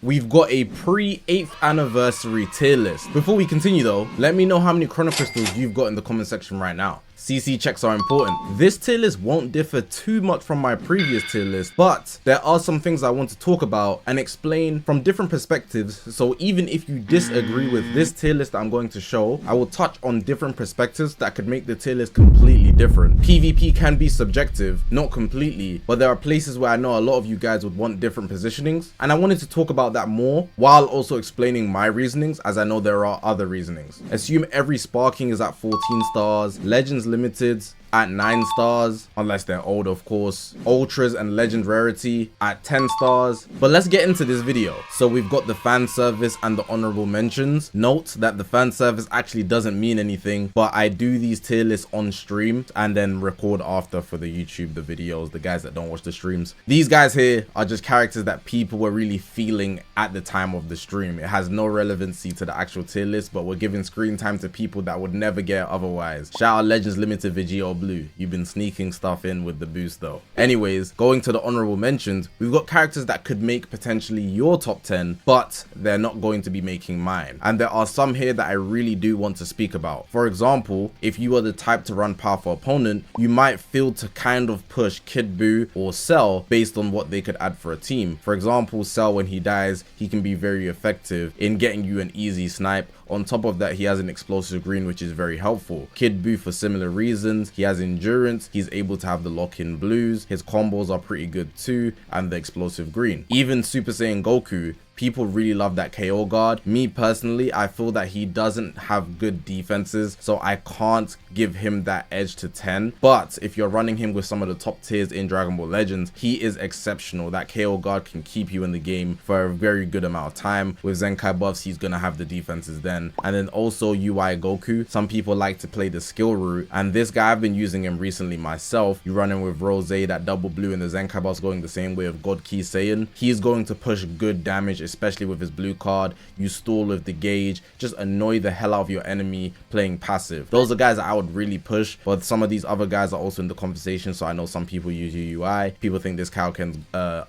We've got a pre-8th anniversary tier list. Before we continue though, let me know how many chrono crystals you've got in the comment section right now. CC checks are important. This tier list won't differ too much from my previous tier list, but there are some things I want to talk about and explain from different perspectives. So even if you disagree with this tier list that I'm going to show, I will touch on different perspectives that could make the tier list completely different. PvP can be subjective, not completely, but there are places where I know a lot of you guys would want different positionings, and I wanted to talk about that more while also explaining my reasonings, as I know there are other reasonings. Assume every sparking is at 14 stars, legends limited at 9 stars, unless they're old of course, ultras and legend rarity at 10 stars. But let's get into this video. So we've got the fan service and the honorable mentions. Note that the fan service actually doesn't mean anything, but I do these tier lists on stream and then record after for the YouTube, the videos, the guys that don't watch the streams. These guys here are just characters that people were really feeling at the time of the stream. It has no relevancy to the actual tier list, but we're giving screen time to people that would never get otherwise. Shout out Legends Limited Vegito Blue. You've been sneaking stuff in with the boost though. Anyways, going to the honorable mentions, we've got characters that could make potentially your top 10, but they're not going to be making mine. And there are some here that I really do want to speak about. For example, if you are the type to run powerful opponent, you might feel to kind of push Kid Buu or Cell based on what they could add for a team. For example, Cell, when he dies, he can be very effective in getting you an easy snipe. On top of that, he has an explosive green, which is very helpful. Kid Buu for similar reasons. He has endurance, he's able to have the lock-in blues, his combos are pretty good too, and the explosive green. Even Super Saiyan Goku, people really love that KO guard. Me personally, I feel that he doesn't have good defenses, so I can't give him that edge to 10. But if you're running him with some of the top tiers in Dragon Ball Legends, he is exceptional. That KO guard can keep you in the game for a very good amount of time. With Zenkai buffs, he's gonna have the defenses then. And then also UI Goku. Some people like to play the skill route, and this guy, I've been using him recently myself. You run him with Rosé, that double blue, and the Zenkai buffs going the same way of God Ki Saiyan. He's going to push good damage, especially with his blue card. You stall with the gauge, just annoy the hell out of your enemy playing passive. Those are guys that I would really push, but some of these other guys are also in the conversation. So I know some people use UI, people think this Kaioken's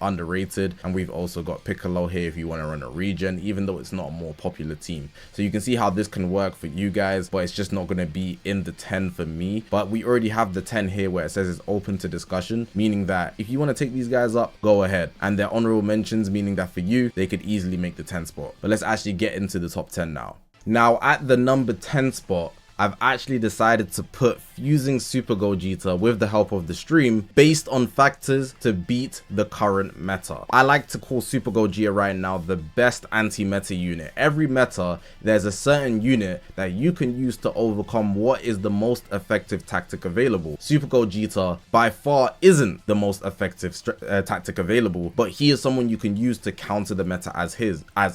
underrated, and we've also got Piccolo here if you want to run a regen, even though it's not a more popular team. So you can see how this can work for you guys, but it's just not going to be in the 10 for me. But we already have the 10 here where it says it's open to discussion, meaning that if you want to take these guys up, go ahead. And they're honorable mentions, meaning that for you, they could easily make the 10 spot. But let's actually get into the top 10 now. Now at the number 10 spot, I've actually decided to put fusing Super Gogeta with the help of the stream based on factors to beat the current meta. I like to call Super Gogeta right now the best anti-meta unit. Every meta, there's a certain unit that you can use to overcome what is the most effective tactic available. Super Gogeta by far isn't the most effective tactic available, but he is someone you can use to counter the meta as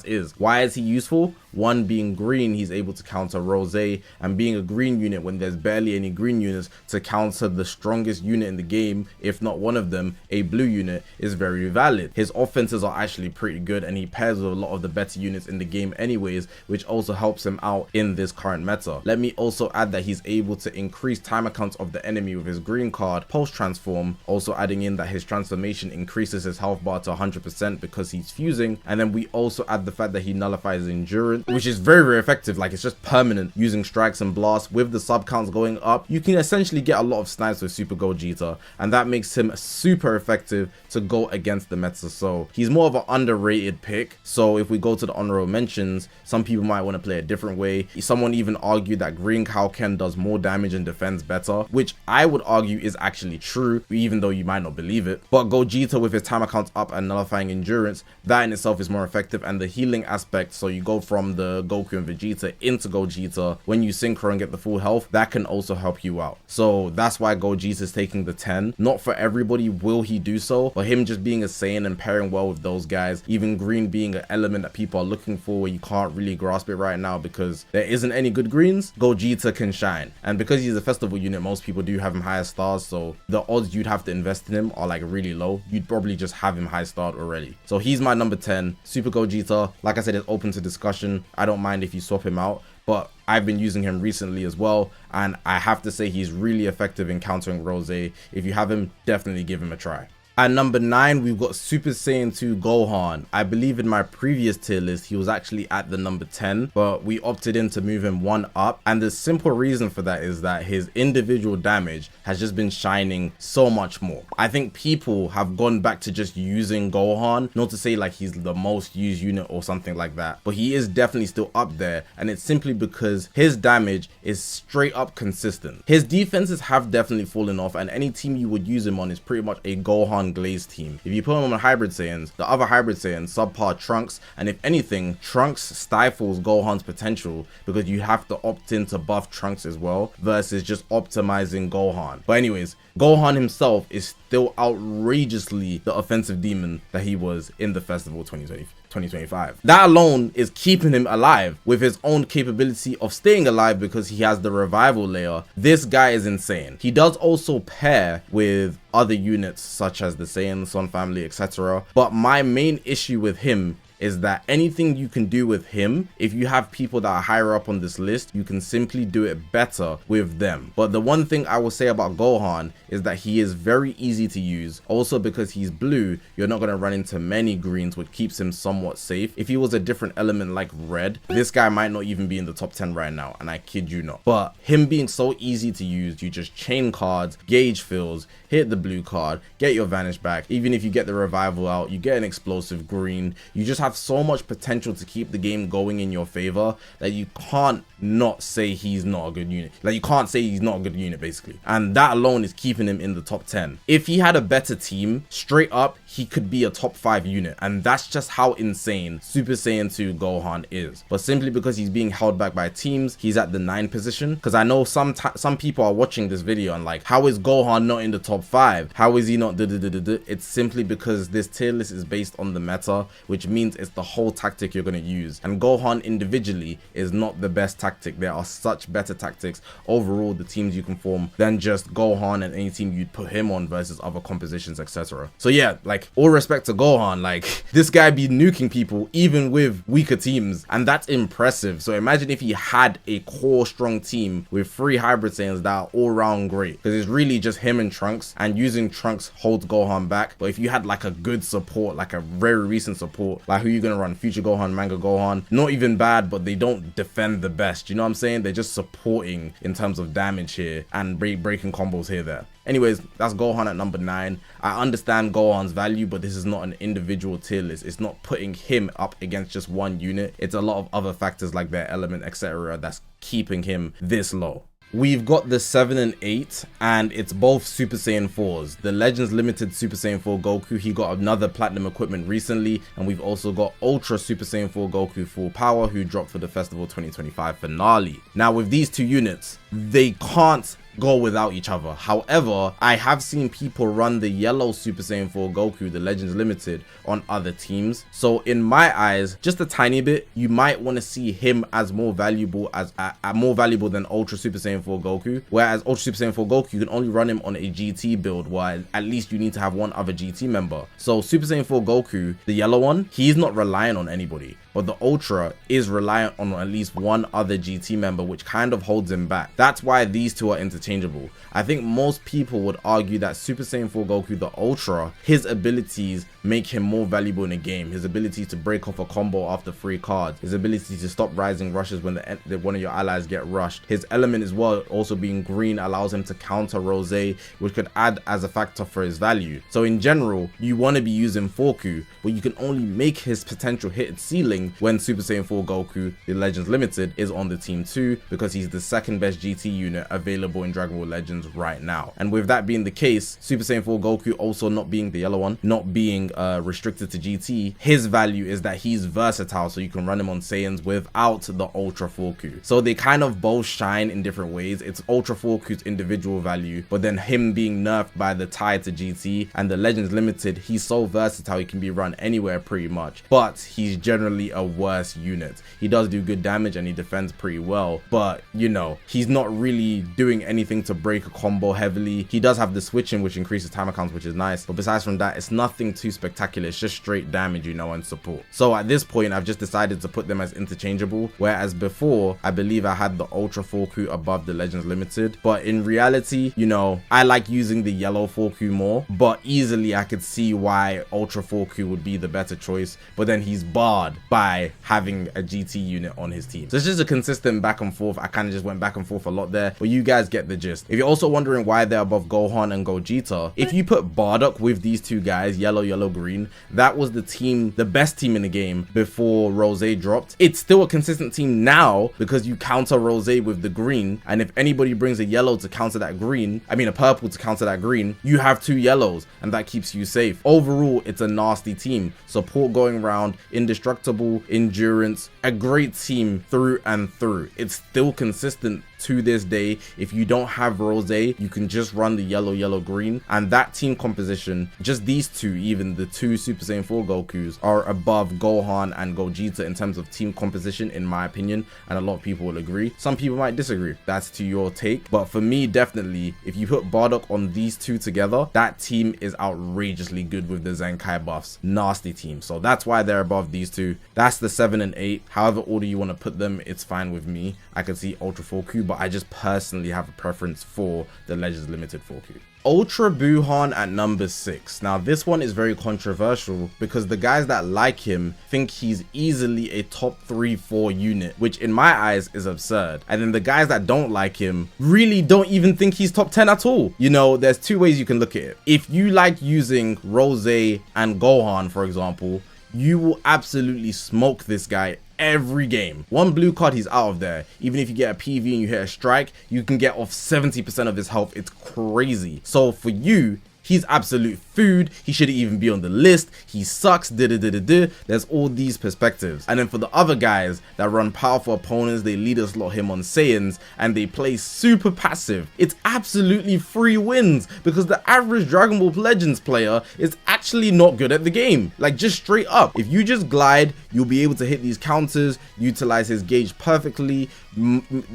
is. Why is he useful? One, being green, he's able to counter Rosé, and being a green unit when there's barely any green units to counter the strongest unit in the game, if not one of them, a blue unit, is very valid. His offenses are actually pretty good, and he pairs with a lot of the better units in the game anyways, which also helps him out in this current meta. Let me also add that he's able to increase timer counts of the enemy with his green card post transform, also adding in that his transformation increases his health bar to 100% because he's fusing. And then we also add the fact that he nullifies endurance, which is very effective. Like, it's just permanent. Using strikes and blasts with the sub counts going up, you can essentially get a lot of snipes with Super Gogeta, and that makes him super effective to go against the meta. So he's more of an underrated pick. So if we go to the honorable mentions, some people might want to play a different way. Someone even argued that green Kaioken does more damage and defends better, which I would argue is actually true, even though you might not believe it. But Gogeta with his timer counts up and nullifying endurance, that in itself is more effective. And the healing aspect, so you go from the Goku and Vegeta into Gogeta when you synchro and get the full health, that can also help you out. So that's why Gogeta is taking the 10. Not for everybody will he do so, but him just being a Saiyan and pairing well with those guys, even green being an element that people are looking for where you can't really grasp it right now because there isn't any good greens, Gogeta can shine. And because he's a festival unit, most people do have him higher stars, so the odds you'd have to invest in him are like really low. You'd probably just have him high starred already. So he's my number 10. Super Gogeta, like I said, is open to discussion. I don't mind if you swap him out, but I've been using him recently as well, and I have to say he's really effective in countering Rosé. If you have him, definitely give him a try. At number 9, we've got Super Saiyan 2 Gohan. I believe in my previous tier list, he was actually at the number 10, but we opted in to move him one up. And the simple reason for that is that his individual damage has just been shining so much more. I think people have gone back to just using Gohan, not to say like he's the most used unit or something like that, but he is definitely still up there. And it's simply because his damage is straight up consistent. His defenses have definitely fallen off, and any team you would use him on is pretty much a Gohan Glaze team. If you put him on Hybrid Saiyans, the other Hybrid Saiyans subpar Trunks, and if anything, Trunks stifles Gohan's potential because you have to opt in to buff Trunks as well versus just optimizing Gohan. But anyways, Gohan himself is still outrageously the offensive demon that he was in the Festival 2025. That alone is keeping him alive with his own capability of staying alive because he has the revival layer. This guy is insane. He does also pair with other units such as the Saiyan, Son family, etc. But my main issue with him is that anything you can do with him, if you have people that are higher up on this list, you can simply do it better with them. But the one thing I will say about Gohan is that he is very easy to use. Also, because he's blue, you're not going to run into many greens, which keeps him somewhat safe. If he was a different element like red, this guy might not even be in the top 10 right now, and I kid you not. But him being so easy to use, you just chain cards, gauge fills, hit the blue card, get your vanish back. Even if you get the revival out, you get an explosive green. You just have so much potential to keep the game going in your favor that you can't not say he's not a good unit. Like, you can't say he's not a good unit, basically. And that alone is keeping him in the top 10. If he had a better team, straight up, he could be a top 5 unit. And that's just how insane Super Saiyan 2 Gohan is. But simply because he's being held back by teams, he's at the 9 position. Because I know some people are watching this video and like, how is Gohan not in the top 5? How is he not It's simply because this tier list is based on the meta, which means it's the whole tactic you're going to use. And Gohan individually is not the best tactic. There are such better tactics overall, the teams you can form, than just Gohan and any team you'd put him on versus other compositions, etc. So yeah, like, all respect to Gohan, like, this guy be nuking people even with weaker teams, and that's impressive. So imagine if he had a core strong team with 3 Hybrid Saiyans that are all round great, because it's really just him and Trunks, and using Trunks holds Gohan back. But if you had like a good support, like a very recent support, like who you gonna run? Future Gohan, Manga Gohan, not even bad, but they don't defend the best, you know what I'm saying? They're just supporting in terms of damage here and breaking combos here there. Anyways, that's Gohan at number 9. I understand Gohan's value, but this is not an individual tier list. It's not putting him up against just one unit. It's a lot of other factors like their element, etc. that's keeping him this low. We've got the 7 and 8, and it's both Super Saiyan 4s. The Legends Limited Super Saiyan 4 Goku, he got another platinum equipment recently, and we've also got Ultra Super Saiyan 4 Goku Full Power, who dropped for the Festival 2025 finale. Now with these two units, they can't go without each other. However, I have seen people run the yellow Super Saiyan 4 Goku, the Legends Limited, on other teams. So in my eyes, just a tiny bit, you might want to see him as more valuable than Ultra Super Saiyan 4 Goku. Whereas Ultra Super Saiyan 4 Goku, you can only run him on a GT build, while at least you need to have one other GT member. So Super Saiyan 4 Goku, the yellow one, he's not relying on anybody. But the Ultra is reliant on at least one other GT member, which kind of holds him back. That's why these two are interchangeable. I think most people would argue that Super Saiyan 4 Goku, the Ultra, his abilities make him more valuable in a game. His ability to break off a combo after 3 cards, his ability to stop rising rushes when one of your allies get rushed. His element as well, also being green, allows him to counter Rosé, which could add as a factor for his value. So in general, you want to be using Forku, but you can only make his potential hit its ceiling when Super Saiyan 4 Goku, the Legends Limited, is on the team too, because he's the second best GT unit available in Dragon Ball Legends right now. And with that being the case, Super Saiyan 4 Goku also not being the yellow one, not being restricted to GT, his value is that he's versatile, so you can run him on Saiyans without the Ultra Forku. So they kind of both shine in different ways. It's Ultra Forku's individual value, but then him being nerfed by the tie to GT, and the Legends Limited, he's so versatile, he can be run anywhere pretty much, but he's generally a worse unit. He does do good damage and he defends pretty well, but you know, he's not really doing anything anything to break a combo heavily. He does have the switching, which increases timer counts, which is nice. But besides from that, it's nothing too spectacular. It's just straight damage, you know, and support. So at this point, I've just decided to put them as interchangeable. Whereas before, I believe I had the Ultra Forku above the Legends Limited. But in reality, you know, I like using the yellow Forku more. But easily, I could see why Ultra Forku would be the better choice. But then he's barred by having a GT unit on his team. So it's just a consistent back and forth. I kind of just went back and forth a lot there, but you guys get the gist. If you're also wondering why they're above Gohan and Gogeta, if you put Bardock with these two guys, yellow, yellow, green, that was the team, the best team in the game before Rosé dropped. It's still a consistent team now because you counter Rosé with the green, and if anybody brings a yellow to counter that green, I mean a purple to counter that green, you have two yellows, and that keeps you safe. Overall, it's a nasty team. Support going around, indestructible, endurance, a great team through and through. It's still consistent to this day. If you don't have Rosé, you can just run the yellow, yellow, green, and that team composition, just these two, even the two Super Saiyan 4 Gokus, are above Gohan and Gogeta in terms of team composition, in my opinion, and a lot of people will agree. Some people might disagree. That's to your take, but for me, definitely, if you put Bardock on these two together, that team is outrageously good with the Zenkai buffs. Nasty team. So that's why they're above these two. That's the 7 and 8. However order you want to put them, it's fine with me. I could see Ultra Forku, but I just personally have a preference for the Legends Limited Forku. Ultra Buuhan at number 6. Now this one is very controversial because the guys that like him think he's easily a top 3-4 unit, which in my eyes is absurd. And then the guys that don't like him really don't even think he's top 10 at all. You know, there's two ways you can look at it. If you like using Rosé and Gohan, for example, you will absolutely smoke this guy every game. One blue card, he's out of there. Even if you get a PV and you hit a strike, you can get off 70% of his health. It's crazy. So for you, he's absolute food. He shouldn't even be on the list. He sucks. There's all these perspectives. And then for the other guys that run powerful opponents, they leader slot him on Saiyans and they play super passive. It's absolutely free wins because the average Dragon Ball Legends player is actually not good at the game. Like, just straight up. If you just glide, you'll be able to hit these counters, utilize his gauge perfectly,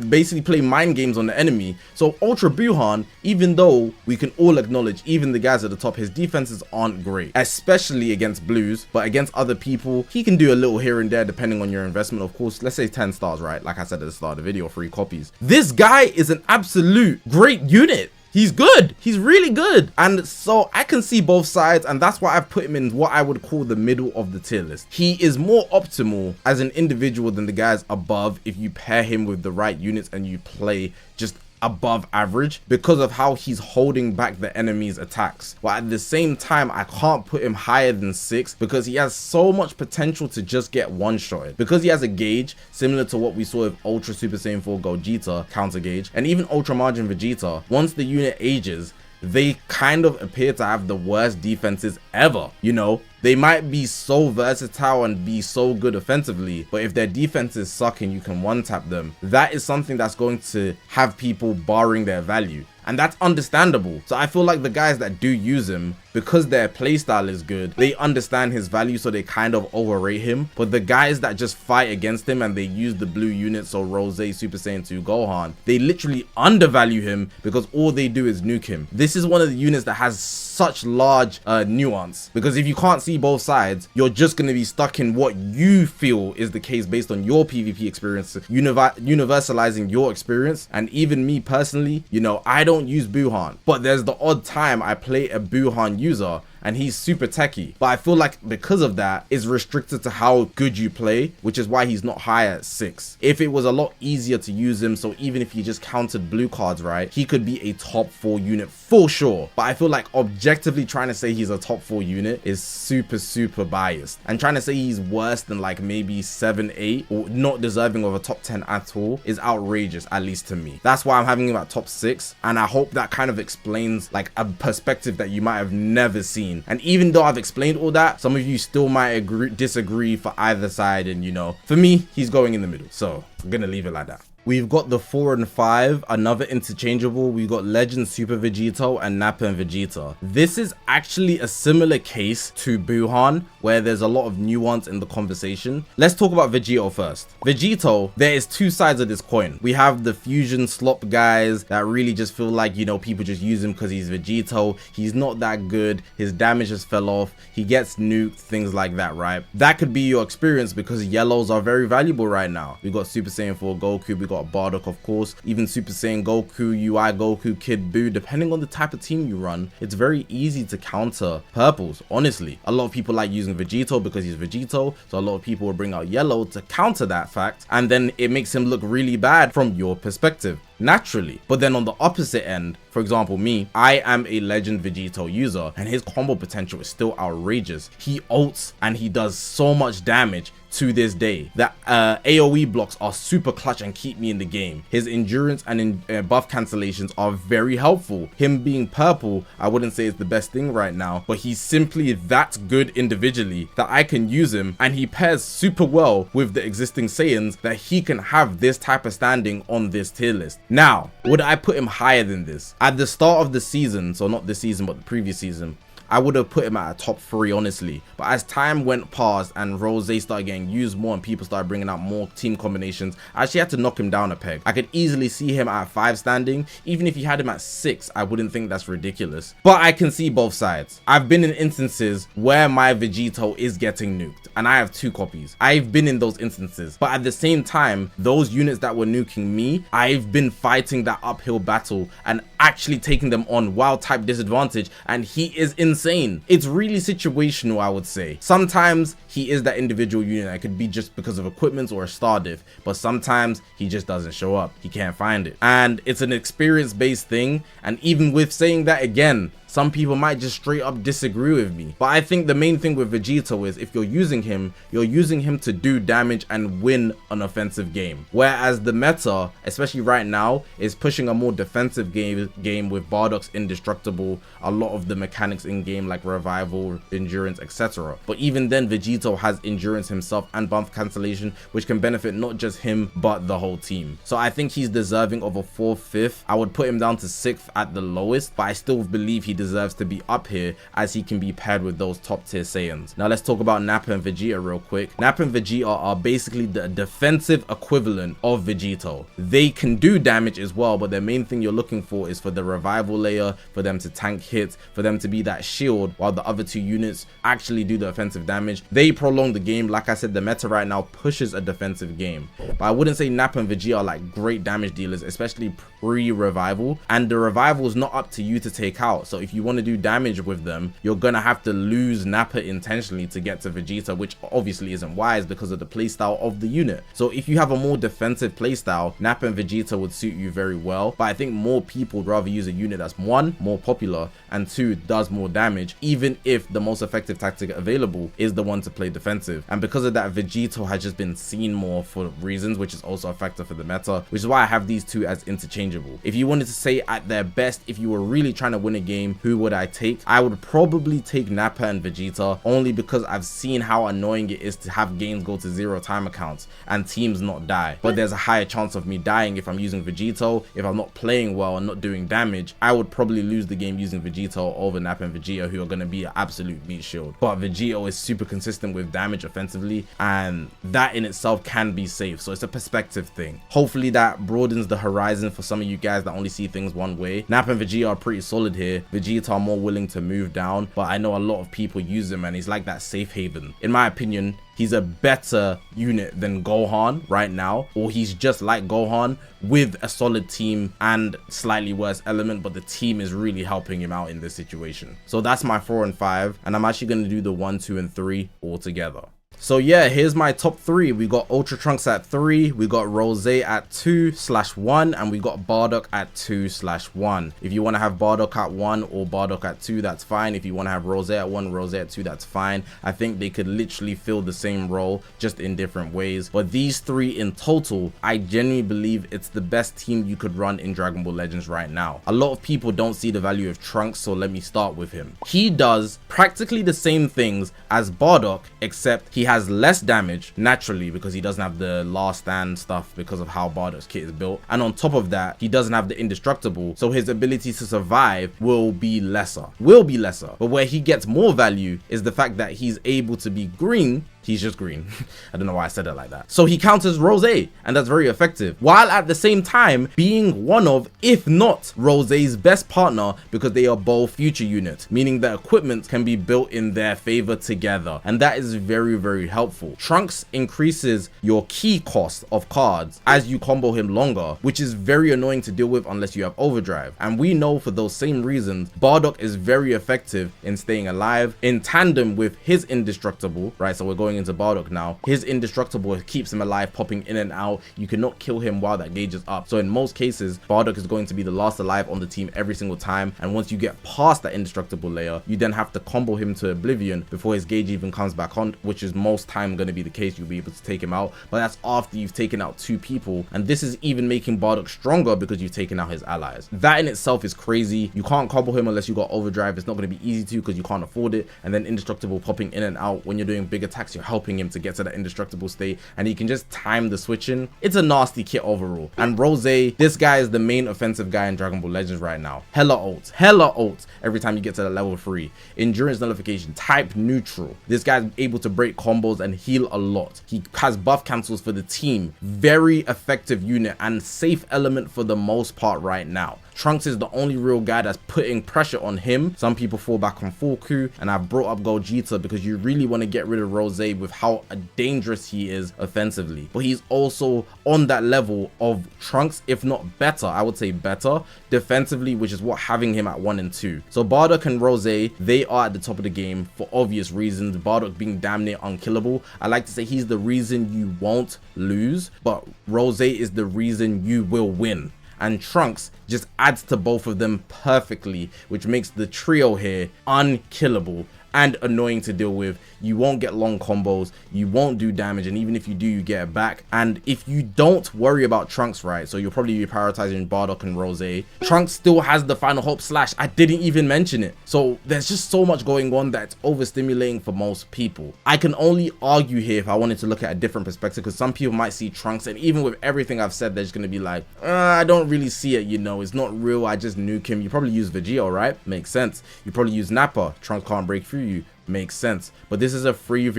basically play mind games on the enemy. So Ultra Buuhan, even though we can all acknowledge, even the guys at the top, his defenses aren't great, especially against blues, but against other people, he can do a little here and there depending on your investment. Of course, let's say 10 stars, right? Like I said at the start of the video, 3 copies. This guy is an absolute great unit. He's good. He's really good. And so I can see both sides, and that's why I've put him in what I would call the middle of the tier list. He is more optimal as an individual than the guys above if you pair him with the right units and you play just above average because of how he's holding back the enemy's attacks. But at the same time, I can't put him higher than 6 because he has so much potential to just get one-shotted. Because he has a gauge similar to what we saw with Ultra Super Saiyan 4 Gogeta counter gauge, and even Ultra Margin Vegeta, once the unit ages, they kind of appear to have the worst defenses ever. You know, they might be so versatile and be so good offensively, but if their defenses suck and you can one-tap them, that is something that's going to have people barring their value. And that's understandable. So I feel like the guys that do use him, because their playstyle is good, they understand his value, so they kind of overrate him. But the guys that just fight against him and they use the blue units, so Rosé, Super Saiyan 2, Gohan, they literally undervalue him because all they do is nuke him. This is one of the units that has such large nuance, because if you can't see both sides, you're just going to be stuck in what you feel is the case based on your PvP experience, universalizing your experience. And even me personally, you know, I don't use Buuhan, but there's the odd time I play a Buuhan user and he's super techie, but I feel like because of that, it's restricted to how good you play, which is why he's not higher at 6. If it was a lot easier to use him, so even if you just counted blue cards right, he could be a top 4 unit for sure. But I feel like objectively trying to say he's a top 4 unit is super biased, and trying to say he's worse than like maybe 7, 8 or not deserving of a top 10 at all is outrageous, at least to me. That's why I'm having him at top 6, and I hope that kind of explains like a perspective that you might have never seen. And even though I've explained all that, some of you still might disagree for either side, and you know, for me, he's going in the middle, so I'm gonna leave it like that. We've got the 4 and 5, another interchangeable. We've got Legend Super Vegito and Nappa and Vegeta. This is actually a similar case to Buhan, where there's a lot of nuance in the conversation. Let's talk about Vegito first. Vegito, there is two sides of this coin. We have the fusion slop guys that really just feel like, you know, people just use him because he's Vegito. He's not that good. His damage just fell off. He gets nuked, things like that, right? That could be your experience because yellows are very valuable right now. We got Super Saiyan 4 Goku, we got Bardock, of course, even Super Saiyan Goku, UI Goku, Kid Buu. Depending on the type of team you run, it's very easy to counter purples. Honestly, a lot of people like using Vegito because he's Vegito, so a lot of people will bring out yellow to counter that fact, and then it makes him look really bad from your perspective, naturally. But then on the opposite end, for example, me, I am a Legend Vegito user, and his combo potential is still outrageous. He ults and he does so much damage to this day that AoE blocks are super clutch and keep me in the game. His endurance and buff cancellations are very helpful. Him being purple, I wouldn't say is the best thing right now, but he's simply that good individually that I can use him, and he pairs super well with the existing Saiyans that he can have this type of standing on this tier list. Now, would I put him higher than this? At the start of the season, so not this season but the previous season, I would have put him at a top 3, honestly. But as time went past and Rosé started getting used more and people started bringing out more team combinations, I actually had to knock him down a peg. I could easily see him at 5 standing. Even if you had him at 6, I wouldn't think that's ridiculous. But I can see both sides. I've been in instances where my Vegito is getting nuked, and I have 2 copies. I've been in those instances. But at the same time, those units that were nuking me, I've been fighting that uphill battle and actually taking them on while type disadvantage, and he is insane. It's really situational, I would say. Sometimes he is that individual unit that could be just because of equipment or a star diff, but sometimes he just doesn't show up. He can't find it, and it's an experience based thing. And even with saying that, again, some people might just straight up disagree with me. But I think the main thing with Vegito is if you're using him to do damage and win an offensive game. Whereas the meta, especially right now, is pushing a more defensive game with Bardock's indestructible, a lot of the mechanics in game like revival, endurance, etc. But even then, Vegito has endurance himself and buff cancellation, which can benefit not just him but the whole team. So I think he's deserving of a 4th, 5th. I would put him down to 6th at the lowest, but I still believe he deserves to be up here as he can be paired with those top tier Saiyans. Now let's talk about Nappa and Vegeta real quick. Nappa and Vegeta are basically the defensive equivalent of Vegito. They can do damage as well, but the main thing you're looking for is for the revival layer, for them to tank hits, for them to be that shield while the other 2 units actually do the offensive damage. They prolong the game. Like I said, the meta right now pushes a defensive game, but I wouldn't say Nappa and Vegeta are like great damage dealers, especially pre-revival, and the revival is not up to you to take out. So if you want to do damage with them, you're gonna have to lose Nappa intentionally to get to Vegeta, which obviously isn't wise because of the playstyle of the unit. So if you have a more defensive playstyle, Nappa and Vegeta would suit you very well. But I think more people would rather use a unit that's 1, more popular, and 2, does more damage, even if the most effective tactic available is the one to play defensive. And because of that, Vegito has just been seen more for reasons, which is also a factor for the meta, which is why I have these 2 as interchangeable. If you wanted to say at their best, if you were really trying to win a game, who would I take? I would probably take Nappa and Vegeta, only because I've seen how annoying it is to have games go to 0 time accounts and teams not die. But there's a higher chance of me dying if I'm using Vegito. If I'm not playing well and not doing damage, I would probably lose the game using Vegito over Nappa and Vegeta, who are going to be an absolute meat shield. But Vegito is super consistent with damage offensively, and that in itself can be safe. So it's a perspective thing. Hopefully that broadens the horizon for some of you guys that only see things one way. Nappa and Vegeta are pretty solid here. Vegeta are more willing to move down, but I know a lot of people use him and he's like that safe haven. In my opinion, he's a better unit than Gohan right now, or he's just like Gohan with a solid team and slightly worse element, but the team is really helping him out in this situation. So that's my 4 and 5, and I'm actually going to do the 1, 2, and 3 all together. So yeah, here's my top 3. We got Ultra Trunks at 3, we got Rosé at 2/1, and we got Bardock at 2/1. If you want to have Bardock at 1 or Bardock at 2, that's fine. If you want to have Rosé at 1, Rosé at 2, that's fine. I think they could literally fill the same role, just in different ways. But these 3 in total, I genuinely believe it's the best team you could run in Dragon Ball Legends right now. A lot of people don't see the value of Trunks, so let me start with him. He does practically the same things as Bardock, except he has less damage naturally because he doesn't have the last stand stuff because of how Bardock's kit is built, and on top of that he doesn't have the indestructible, so his ability to survive will be lesser. But where he gets more value is the fact that he's able to be green. He's just green. I don't know why I said it like that. So he counters Rosé, and that's very effective, while at the same time being one of, if not Rosé's best partner, because they are both future units, meaning that equipment can be built in their favor together, and that is very, very helpful. Trunks increases your key cost of cards as you combo him longer, which is very annoying to deal with unless you have overdrive, and we know for those same reasons Bardock is very effective in staying alive in tandem with his indestructible, right? So we're going into Bardock now. His indestructible keeps him alive, popping in and out. You cannot kill him while that gauge is up, so in most cases Bardock is going to be the last alive on the team every single time, and once you get past that indestructible layer, you then have to combo him to oblivion before his gauge even comes back on, which is most time going to be the case. You'll be able to take him out, but that's after you've taken out 2 people, and this is even making Bardock stronger because you've taken out his allies. That in itself is crazy. You can't combo him unless you got overdrive. It's not going to be easy to because you can't afford it, and then indestructible popping in and out when you're doing big attacks, you're helping him to get to that indestructible state, and he can just time the switching. It's a nasty kit overall. And Rosé, this guy is the main offensive guy in Dragon Ball Legends right now. Hella ults every time you get to the level 3. Endurance nullification, type neutral. This guy's able to break combos and heal a lot. He has buff cancels for the team. Very effective unit and safe element for the most part right now. Trunks is the only real guy that's putting pressure on him. Some people fall back on Fuku, and I've brought up Gogeta because you really want to get rid of Rosé with how dangerous he is offensively, but he's also on that level of Trunks, if not better. I would say better defensively, which is what having him at 1 and 2. So Bardock and Rosé, they are at the top of the game for obvious reasons. Bardock being damn near unkillable. I like to say he's the reason you won't lose, but Rosé is the reason you will win. And Trunks just adds to both of them perfectly, which makes the trio here unkillable and annoying to deal with. You won't get long combos, you won't do damage, and even if you do, you get it back. And if you don't worry about Trunks, right, so you'll probably be prioritizing Bardock and Rosé, Trunks still has the final hope slash. I didn't even mention it. So there's just so much going on that's overstimulating for most people. I can only argue here if I wanted to look at a different perspective, because some people might see Trunks, and even with everything I've said, they're just gonna be like, I don't really see it, you know, it's not real, I just nuke him. You probably use Vegeta, right? Makes sense. You probably use Nappa. Trunks can't break through you. Makes sense. But this is a free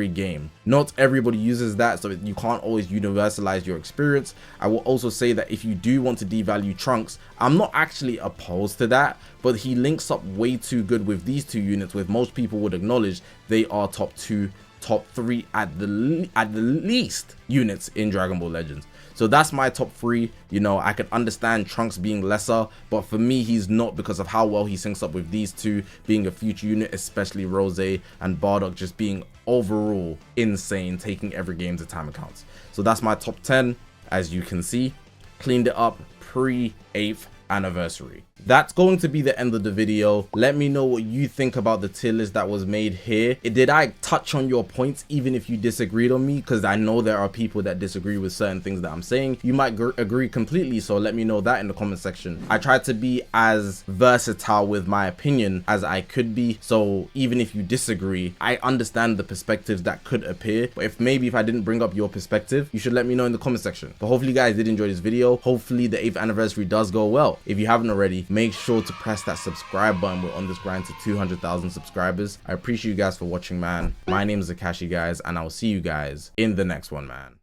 game. Not everybody uses that, so you can't always universalize your experience. I will also say that if you do want to devalue Trunks, I'm not actually opposed to that, but he links up way too good with these 2 units, with most people would acknowledge they are top 2, top 3 at the least units in Dragon Ball Legends. So that's my top 3. You know, I can understand Trunks being lesser, but for me, he's not, because of how well he syncs up with these 2 being a future unit, especially Rosé, and Bardock just being overall insane, taking every game to time accounts. So that's my top 10. As you can see, cleaned it up pre-8th anniversary. That's going to be the end of the video. Let me know what you think about the tier list that was made here. Did I touch on your points even if you disagreed on me? Because I know there are people that disagree with certain things that I'm saying. You might agree completely, so let me know that in the comment section. I tried to be as versatile with my opinion as I could be, so even if you disagree, I understand the perspectives that could appear. But if I didn't bring up your perspective, you should let me know in the comment section. But hopefully you guys did enjoy this video. Hopefully the 8th anniversary does go well. If you haven't already, make sure to press that subscribe button. We're on this grind to 200,000 subscribers. I appreciate you guys for watching, man. My name is Zakashi, guys, and I'll see you guys in the next one, man.